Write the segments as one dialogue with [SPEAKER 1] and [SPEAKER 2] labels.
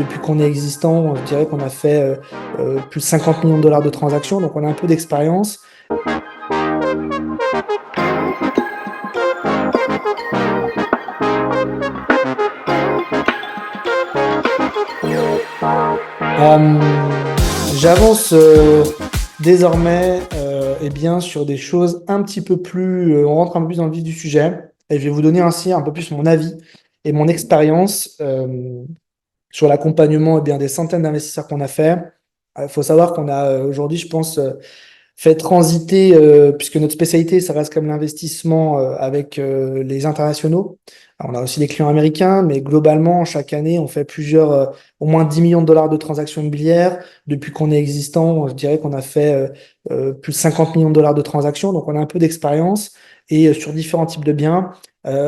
[SPEAKER 1] depuis qu'on est existant, je dirais qu'on a fait plus de 50 millions de dollars de transactions, donc on a un peu d'expérience. J'avance désormais eh bien, sur des choses un petit peu plus, on rentre un peu plus dans le vif du sujet, et je vais vous donner ainsi un peu plus mon avis et mon expérience sur l'accompagnement eh bien, des centaines d'investisseurs qu'on a fait. Il faut savoir qu'on a aujourd'hui, je pense, fait transiter, puisque notre spécialité, ça reste comme l'investissement avec les internationaux. Alors, on a aussi des clients américains, mais globalement, chaque année, on fait au moins 10 millions de dollars de transactions immobilières. Depuis qu'on est existant, je dirais qu'on a fait plus de 50 millions de dollars de transactions, donc on a un peu d'expérience et sur différents types de biens.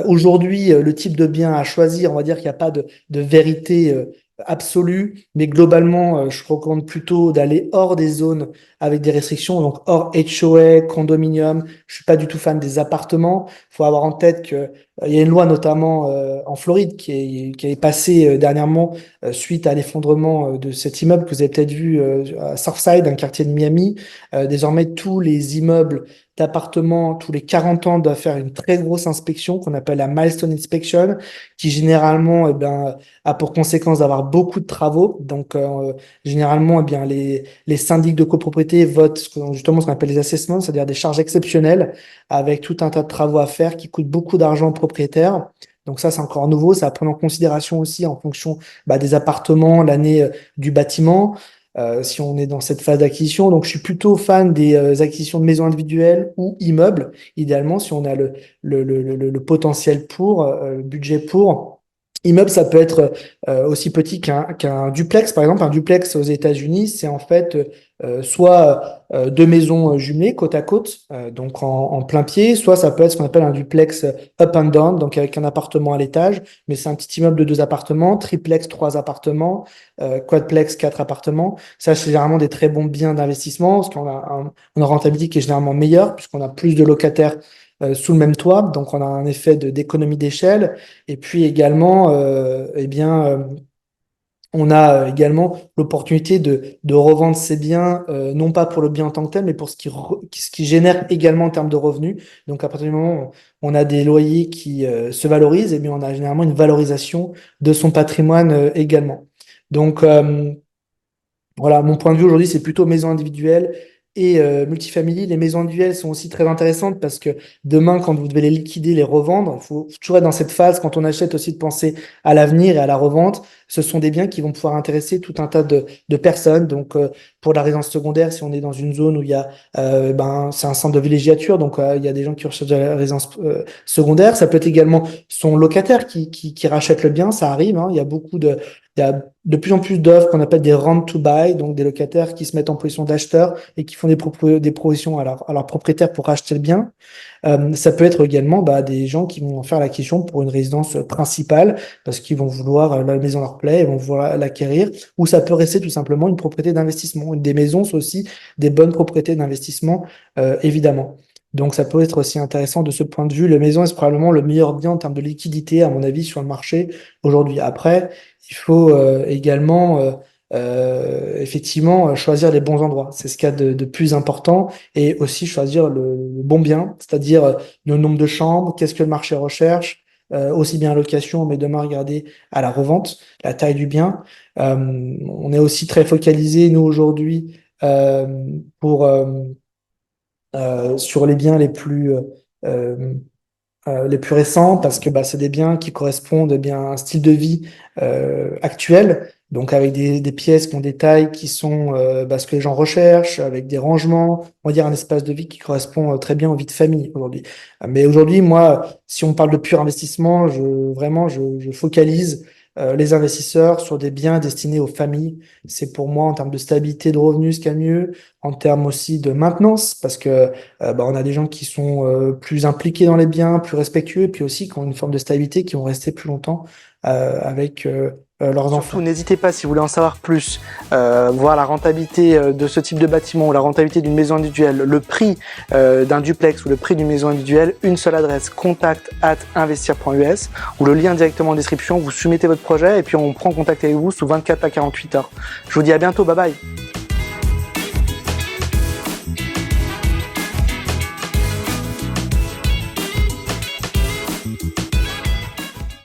[SPEAKER 1] Aujourd'hui, le type de bien à choisir, on va dire qu'il n'y a pas de vérité absolue, mais globalement, je recommande plutôt d'aller hors des zones avec des restrictions, donc hors HOA, condominium. Je suis pas du tout fan des appartements. Il faut avoir en tête que il y a une loi notamment en Floride qui est passée dernièrement suite à l'effondrement de cet immeuble que vous avez peut-être vu à Surfside, un quartier de Miami. Désormais, tous les immeubles d'appartements, tous les 40 ans, doivent faire une très grosse inspection qu'on appelle la milestone inspection, qui généralement a pour conséquence d'avoir beaucoup de travaux. Donc, généralement, les syndics de copropriété votent justement ce qu'on appelle les assessments, c'est-à-dire des charges exceptionnelles avec tout un tas de travaux à faire qui coûtent beaucoup d'argent aux propriétaires. Donc ça, c'est encore nouveau. Ça à prendre en considération aussi en fonction des appartements, l'année du bâtiment, si on est dans cette phase d'acquisition. Donc je suis plutôt fan des acquisitions de maisons individuelles ou immeubles, idéalement, si on a le potentiel pour, le budget pour. Immeuble, ça peut être aussi petit qu'un duplex. Par exemple, un duplex aux États-Unis, c'est en fait soit deux maisons jumelées côte à côte, donc en plein pied, soit ça peut être ce qu'on appelle un duplex up and down, donc avec un appartement à l'étage, mais c'est un petit immeuble de deux appartements, triplex, trois appartements, quadplex, quatre appartements. Ça, c'est généralement des très bons biens d'investissement parce qu'on a une rentabilité qui est généralement meilleure puisqu'on a plus de locataires sous le même toit, donc on a un effet d'économie d'échelle. Et puis également, on a également l'opportunité de revendre ces biens, non pas pour le bien en tant que tel, mais pour ce qui génère également en termes de revenus. Donc à partir du moment où on a des loyers qui se valorisent, eh bien on a généralement une valorisation de son patrimoine également. Donc voilà, mon point de vue aujourd'hui, c'est plutôt maison individuelle et multifamily. Les maisons individuelles sont aussi très intéressantes parce que demain, quand vous devez les liquider, les revendre, il faut toujours être dans cette phase, quand on achète aussi, de penser à l'avenir et à la revente. Ce sont des biens qui vont pouvoir intéresser tout un tas de personnes. Donc, pour la résidence secondaire, si on est dans une zone où il y a, c'est un centre de villégiature, donc il y a des gens qui recherchent de la résidence secondaire. Ça peut être également son locataire qui rachète le bien, ça arrive, hein. Il y a de plus en plus d'offres qu'on appelle des rent to buy, donc des locataires qui se mettent en position d'acheteurs et qui font des propositions à leurs propriétaires pour racheter le bien. Ça peut être également des gens qui vont en faire l'acquisition pour une résidence principale parce qu'ils vont vouloir, la maison leur plaît, ils vont vouloir l'acquérir, ou ça peut rester tout simplement une propriété d'investissement. Des maisons sont aussi des bonnes propriétés d'investissement, évidemment. Donc ça peut être aussi intéressant de ce point de vue. La maison est probablement le meilleur bien en termes de liquidité, à mon avis, sur le marché aujourd'hui. Après, il faut également effectivement choisir les bons endroits. C'est ce qu'il y a de plus important et aussi choisir le bon bien, c'est-à-dire le nombre de chambres, qu'est-ce que le marché recherche, aussi bien à location, mais demain regarder à la revente, la taille du bien. On est aussi très focalisé, nous, aujourd'hui, euh, pour sur les biens euh, les plus récents parce que c'est des biens qui correspondent à un style de vie actuel, donc avec des pièces qui ont des tailles qui sont ce que les gens recherchent, avec des rangements, on va dire un espace de vie qui correspond très bien aux vies de famille aujourd'hui. Mais aujourd'hui, moi, si on parle de pur investissement, je focalise les investisseurs sur des biens destinés aux familles. C'est pour moi en termes de stabilité de revenus ce qu'il y a de mieux, en termes aussi de maintenance, parce que on a des gens qui sont plus impliqués dans les biens, plus respectueux, et puis aussi qui ont une forme de stabilité, qui vont rester plus longtemps avec leurs
[SPEAKER 2] Surtout,
[SPEAKER 1] enfants.
[SPEAKER 2] n'hésitez pas, si vous voulez en savoir plus, voir la rentabilité de ce type de bâtiment ou la rentabilité d'une maison individuelle, le prix d'un duplex ou le prix d'une maison individuelle, une seule adresse, contact@investir.us, ou le lien directement en description. Vous soumettez votre projet et puis on prend contact avec vous sous 24 à 48 heures. Je vous dis à bientôt, bye bye.